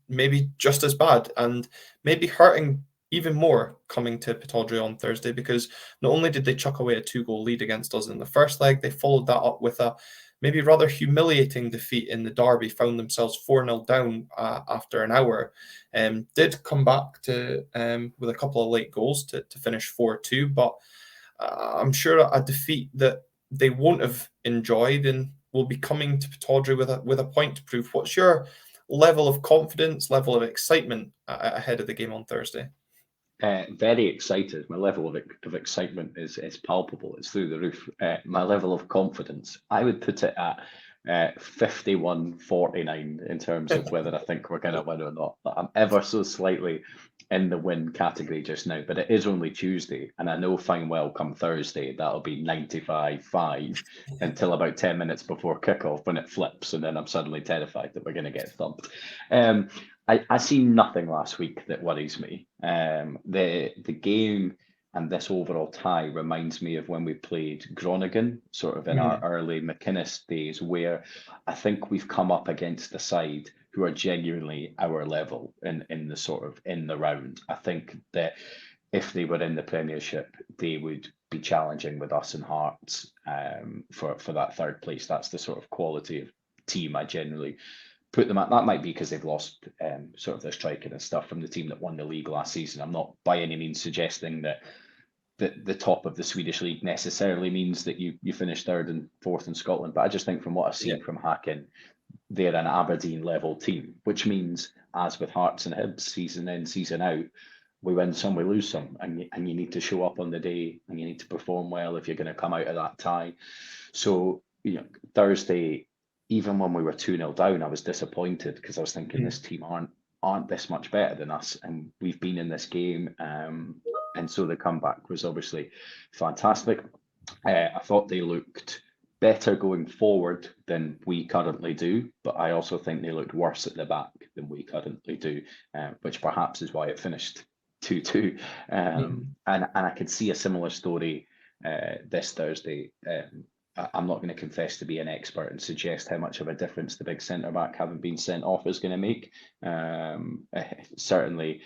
Speaker 1: maybe just as bad, and maybe hurting even more coming to Pittodire on Thursday, because not only did they chuck away a 2-goal lead against us in the first leg, they followed that up with a maybe rather humiliating defeat in the derby, found themselves 4-0 down after an hour, did come back to with a couple of late goals to finish 4-2, but I'm sure a defeat that they won't have enjoyed, and will be coming to Pittodrie with a point to prove. What's your level of confidence, level of excitement ahead of the game on Thursday?
Speaker 2: Very excited. My level of excitement is palpable. It's through the roof. My level of confidence, I would put it at 51-49 in terms of whether I think we're going to win or not. But I'm ever so slightly in the win category just now, but it is only Tuesday, and I know fine well come Thursday that'll be 95-5 until about 10 minutes before kickoff, when it flips, and then I'm suddenly terrified that we're going to get thumped. Um, I seen nothing last week that worries me. The game and this overall tie reminds me of when we played Groningen, sort of in our
Speaker 1: Mhm.
Speaker 2: early McInnes days, where I think we've come up against the side who are genuinely our level in the sort of in the round. I think that if they were in the Premiership, they would be challenging with us and Hearts for that third place. That's the sort of quality of team I generally put them at. That might be because they've lost sort of their striking and stuff from the team that won the league last season. I'm not by any means suggesting that the top of the Swedish league necessarily means that you finish third and fourth in Scotland, but I just think from what I've
Speaker 1: Yeah,
Speaker 2: seen from Hacken, they're an Aberdeen level team, which means, as with Hearts and Hibs, season in, season out, we win some, we lose some, and you need to show up on the day, and you need to perform well if you're going to come out of that tie. So, Thursday, even when we were 2-0 down, I was disappointed, because I was thinking
Speaker 1: Mhm.
Speaker 2: this team aren't this much better than us, and we've been in this game. And so the comeback was obviously fantastic. I thought they looked better going forward than we currently do, but I also think they looked worse at the back than we currently do, which perhaps is why it finished 2-2. And I could see a similar story this Thursday. I'm not going to confess to be an expert and suggest how much of a difference the big centre back having been sent off is going to make. Certainly,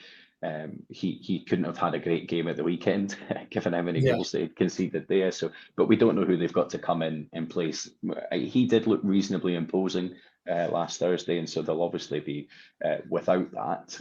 Speaker 2: he couldn't have had a great game at the weekend, given how many goals they conceded there. So, but we don't know who they've got to come in place. He did look reasonably imposing last Thursday, and so they'll obviously be without that.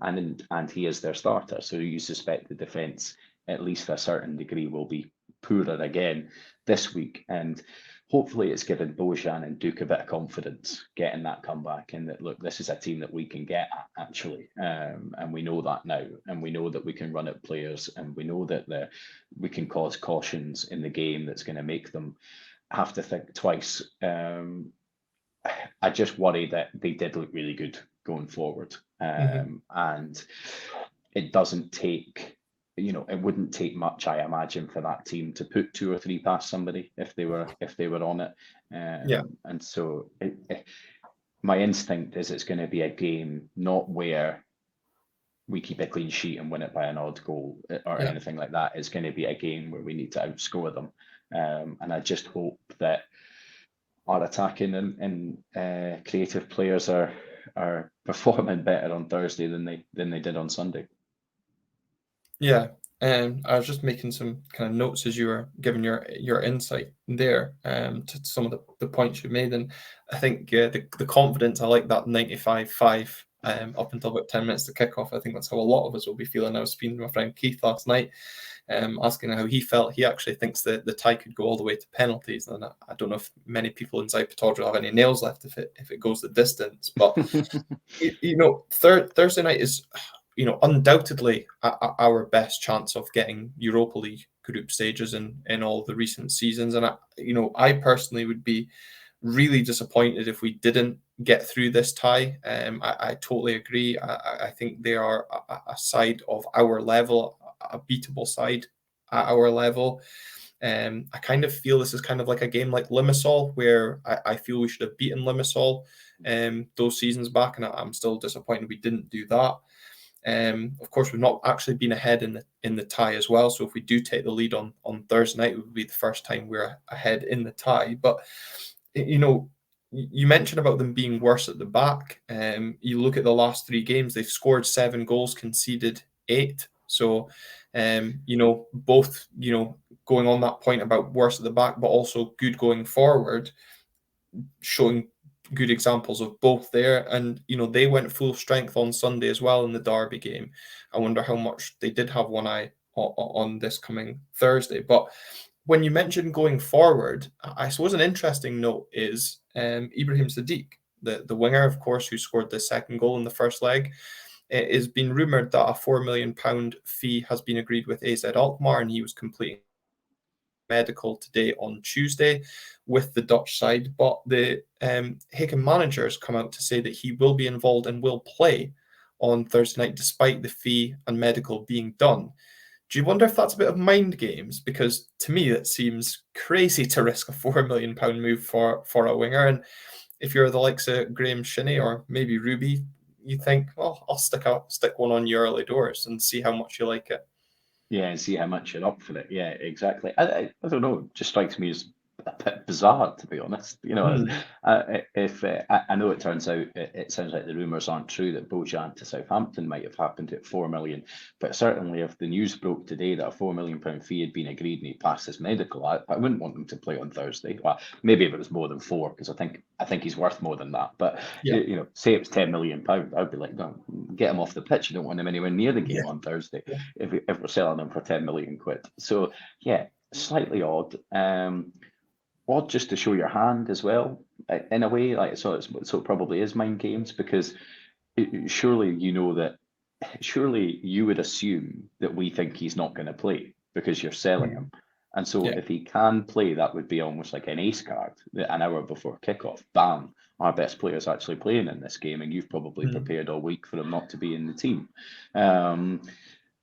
Speaker 2: And he is their starter, so you suspect the defence, at least to a certain degree, will be poorer again this week, and hopefully it's given Bojan and Duke a bit of confidence getting that comeback, and that, look, this is a team that we can get at, actually, and we know that now, and we know that we can run at players, and we know that we can cause cautions in the game that's going to make them have to think twice. I just worry that they did look really good going forward, and it doesn't take, it wouldn't take much, I imagine, for that team to put 2 or 3 past somebody if they were on it. And so my instinct is it's going to be a game not where we keep a clean sheet and win it by an odd goal or anything like that. It's going to be a game where we need to outscore them. And I just hope that our attacking and creative players are performing better on Thursday than they did on Sunday.
Speaker 1: Yeah, and I was just making some kind of notes as you were giving your insight there to some of the points you made, and I think the confidence, I like that 95-5 up until about 10 minutes to kick-off. I think that's how a lot of us will be feeling. I was speaking to my friend Keith last night, asking how he felt. He actually thinks that the tie could go all the way to penalties, and I don't know if many people inside Pittodire have any nails left if it goes the distance. But Thursday night is, undoubtedly our best chance of getting Europa League group stages in all the recent seasons. And I personally would be really disappointed if we didn't get through this tie. I totally agree. I think they are a side of our level, a beatable side at our level. I kind of feel this is kind of like a game like Limassol, where I feel we should have beaten Limassol those seasons back, and I'm still disappointed we didn't do that. Of course, we've not actually been ahead in the tie as well. So if we do take the lead on Thursday night, it would be the first time we're ahead in the tie. But you mentioned about them being worse at the back. You look at the last 3 games; they've scored 7 goals, conceded 8. So, both going on that point about worse at the back, but also good going forward, showing good examples of both there. And they went full strength on Sunday as well in the Derby game. I wonder how much they did have one eye on this coming Thursday. But when you mentioned going forward, I suppose an interesting note is Ibrahim Sadiq, the winger, of course, who scored the second goal in the first leg. It has been rumoured that a £4 million fee has been agreed with AZ Alkmaar, and he was completing medical today on Tuesday with the Dutch side. But the Hicken managers come out to say that he will be involved and will play on Thursday night despite the fee and medical being done. Do you wonder if that's a bit of mind games? Because to me, it seems crazy to risk a £4 million move for a winger. And if you're the likes of Graham Shinney or maybe Ruby, you think, well, I'll stick one on your early doors and see how much you like it.
Speaker 2: Yeah, and see how much you're up for it. Yeah, exactly. I don't know. It just strikes me as a bit bizarre, to be honest. If I know it turns out, it sounds like the rumours aren't true that Bojan to Southampton might have happened at £4 million, but certainly if the news broke today that a £4 million fee had been agreed and he passed his medical, I wouldn't want him to play on Thursday. Well, maybe if it was more than 4, because I think he's worth more than that. But say it was £10 million, I'd be like, no, get him off the pitch. You don't want him anywhere near the game on Thursday if we're selling him for £10 million. So yeah, slightly odd. Odd just to show your hand as well, in a way. So it probably is mind games, because surely you would assume that we think he's not going to play because you're selling him. And so if he can play, that would be almost like an ace card. An hour before kickoff, bam, our best player's actually playing in this game, and you've probably prepared all week for him not to be in the team.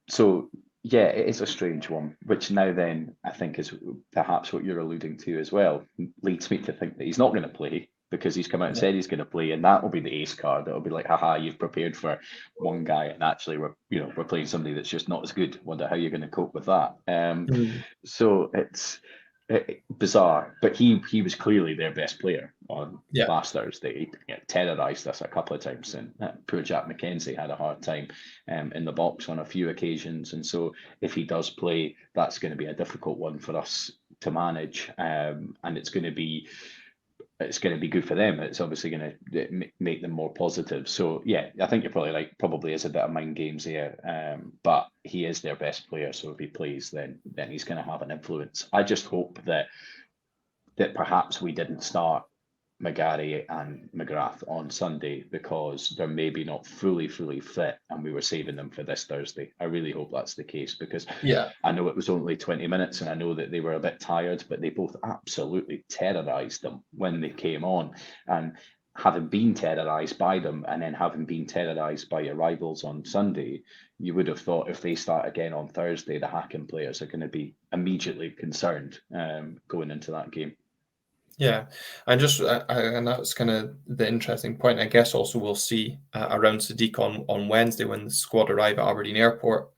Speaker 2: So Yeah, it is a strange one, which now then I think is perhaps what you're alluding to as well. Leads me to think that he's not going to play because he's come out and
Speaker 1: Yeah.
Speaker 2: said he's going to play, and that will be the ace card. It'll be like, haha, you've prepared for one guy, and actually we're playing somebody that's just not as good. Wonder how you're going to cope with that.
Speaker 1: Mm.
Speaker 2: So it's bizarre, but he was clearly their best player on
Speaker 1: Yeah.
Speaker 2: last Thursday. He terrorised us a couple of times, and poor Jack McKenzie had a hard time in the box on a few occasions. And so, if he does play, that's going to be a difficult one for us to manage, and it's going to be good for them. It's obviously going to make them more positive. So yeah, I think you're probably right. Probably is a bit of mind games here, but he is their best player. So if he plays, then he's going to have an influence. I just hope that perhaps we didn't start McGarry and McGrath on Sunday because they're maybe not fully fit, and we were saving them for this Thursday. I really hope that's the case because
Speaker 1: Yeah.
Speaker 2: I know it was only 20 minutes and I know that they were a bit tired, but they both absolutely terrorised them when they came on. And having been terrorised by them and then having been terrorised by your rivals on Sunday, you would have thought if they start again on Thursday, the Hacking players are going to be immediately concerned going into that game.
Speaker 1: Yeah, and and that's kind of the interesting point. I guess also we'll see around Sadiq on Wednesday when the squad arrive at Aberdeen Airport.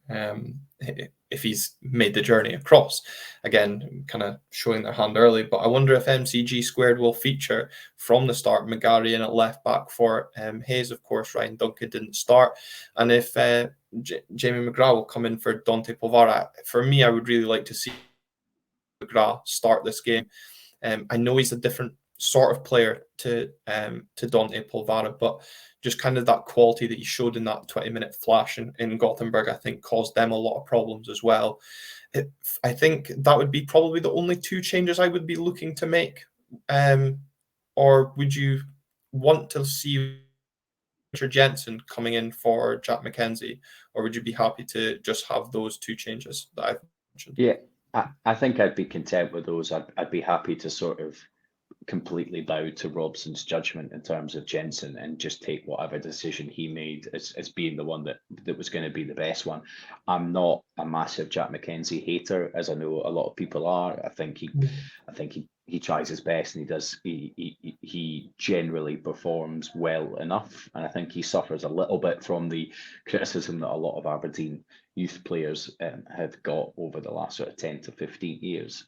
Speaker 1: If he's made the journey across, again, kind of showing their hand early. But I wonder if MCG squared will feature from the start. McGarry in at left back for Hayes, of course. Ryan Duncan didn't start, and if Jamie McGrath will come in for Dante Polvara. For me, I would really like to see McGrath start this game. I know he's a different sort of player to Dante Polvara, but just kind of that quality that he showed in that 20-minute flash in Gothenburg, I think caused them a lot of problems as well. I think that would be probably the only two changes I would be looking to make. Or would you want to see Richard Jensen coming in for Jack McKenzie, or would you be happy to just have those two changes that I've mentioned?
Speaker 2: Yeah, I think I'd be content with those. I'd be happy to sort of completely bow to Robson's judgment in terms of Jensen and just take whatever decision he made as being the one that was going to be the best one. I'm not a massive Jack McKenzie hater, as I know a lot of people are. I think he tries his best and he generally performs well enough. And I think he suffers a little bit from the criticism that a lot of Aberdeen youth players have got over the last sort of 10 to 15 years.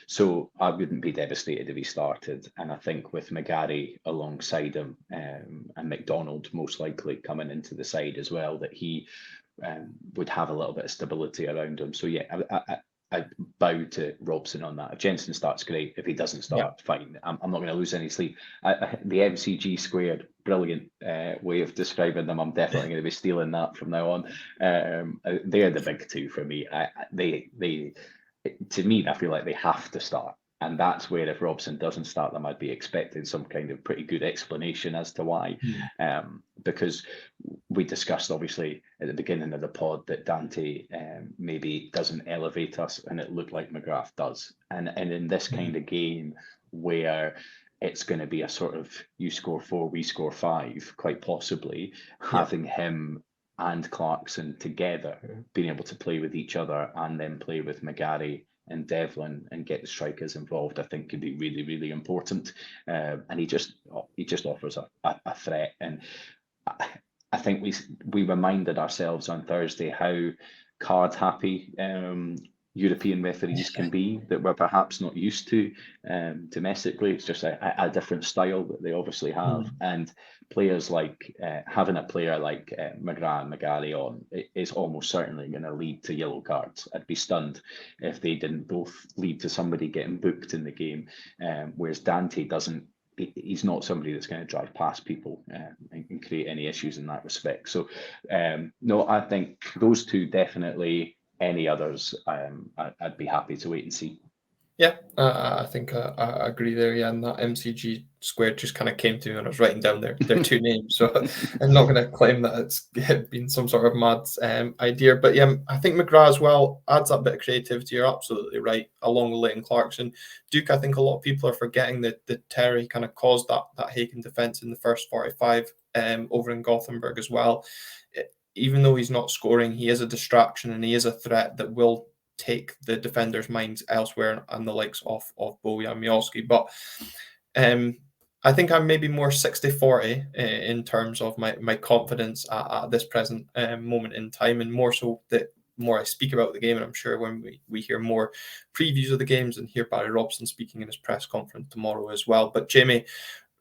Speaker 2: So I wouldn't be devastated if he started. And I think with McGarry alongside him and McDonald most likely coming into the side as well, that he would have a little bit of stability around him. So yeah, I bow to Robson on that. If Jensen starts, great. If he doesn't start, fine. I'm not going to lose any sleep. The MCG squared, brilliant way of describing them. I'm definitely going to be stealing that from now on. They're the big two for me. To me, I feel like they have to start. And that's where if Robson doesn't start them, I'd be expecting some kind of pretty good explanation as to why. Because we discussed, obviously, at the beginning of the pod that Dante maybe doesn't elevate us, and it looked like McGrath does. And in this kind of game where it's going to be a sort of you score 4, we score 5, quite possibly, having him and Clarkson together, being able to play with each other and then play with McGarry and Devlin and get the strikers involved, I think could be really, really important. And he just offers a threat. And I think we reminded ourselves on Thursday how card happy European referees can be that we're perhaps not used to domestically. It's just a different style that they obviously have. And players like having a player like McGrath and McGarry on is almost certainly going to lead to yellow cards. I'd be stunned if they didn't both lead to somebody getting booked in the game, whereas Dante doesn't. He's not somebody that's going to drive past people and create any issues in that respect. So, no, I think those two definitely. Any others, I'd be happy to wait and see.
Speaker 1: Yeah, I think I agree there. Yeah, and that MCG squared just kind of came to me when I was writing down their two names. So I'm not going to claim that it's been some sort of mad idea. But yeah, I think McGrath as well adds that bit of creativity. You're absolutely right, along with Leighton Clarkson. Duke, I think a lot of people are forgetting that Terry kind of caused that Haken defence in the first 45 over in Gothenburg as well. even though he's not scoring, he is a distraction and he is a threat that will take the defenders' minds elsewhere and the likes of Bojan Miovski. But I think I'm maybe more 60-40 in terms of my confidence at this present moment in time, and more so that more I speak about the game, and I'm sure when we hear more previews of the games and hear Barry Robson speaking in his press conference tomorrow as well. But Jamie,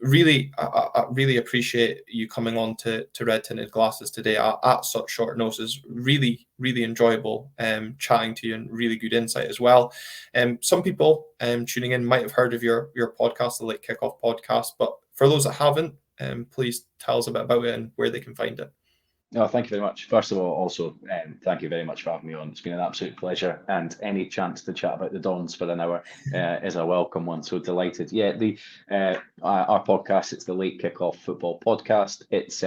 Speaker 1: I really appreciate you coming on to Red Tinted Glasses today at such short notice. Really enjoyable chatting to you, and really good insight as well. Some people tuning in might have heard of your podcast, the Late Kickoff podcast, but for those that haven't, please tell us a bit about it and where they can find it.
Speaker 2: No, thank you very much. First of all, also, thank you very much for having me on. It's been an absolute pleasure, and any chance to chat about the Dons for an hour is a welcome one. So delighted. Yeah, our podcast, it's the Late Kickoff Football Podcast. It's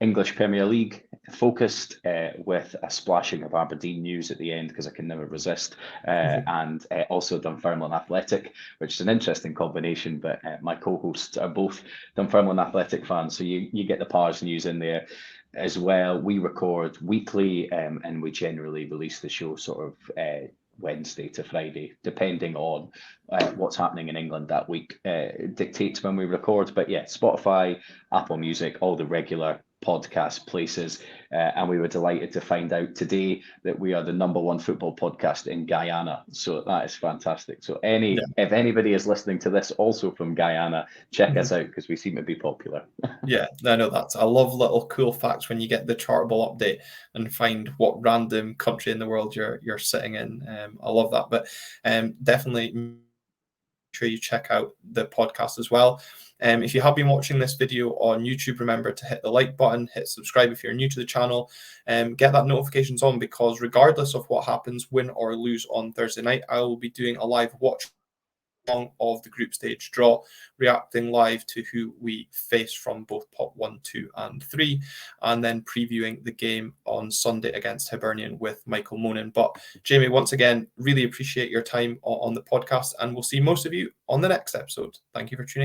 Speaker 2: English Premier League focused, with a splashing of Aberdeen news at the end because I can never resist, and also Dunfermline Athletic, which is an interesting combination. But my co-hosts are both Dunfermline Athletic fans, so you get the Pars news in there as well. We record weekly, and we generally release the show sort of Wednesday to Friday, depending on what's happening in England that week, dictates when we record. But yeah, Spotify, Apple Music, all the regular podcast places, and we were delighted to find out today that we are the #1 football podcast in Guyana, so that is fantastic. So if anybody is listening to this also from Guyana, check us out, because we seem to be popular.
Speaker 1: Yeah, I know that. I love little cool facts when you get the Chartable update and find what random country in the world you're sitting in. I love that. But definitely make sure you check out the podcast as well. If you have been watching this video on YouTube, remember to hit the like button, hit subscribe if you're new to the channel, get that notifications on, because regardless of what happens, win or lose on Thursday night, I will be doing a live watch of the group stage draw, reacting live to who we face from both pot 1, 2 and 3, and then previewing the game on Sunday against Hibernian with Michael Monin. But Jamie, once again, really appreciate your time on the podcast, and we'll see most of you on the next episode. Thank you for tuning in.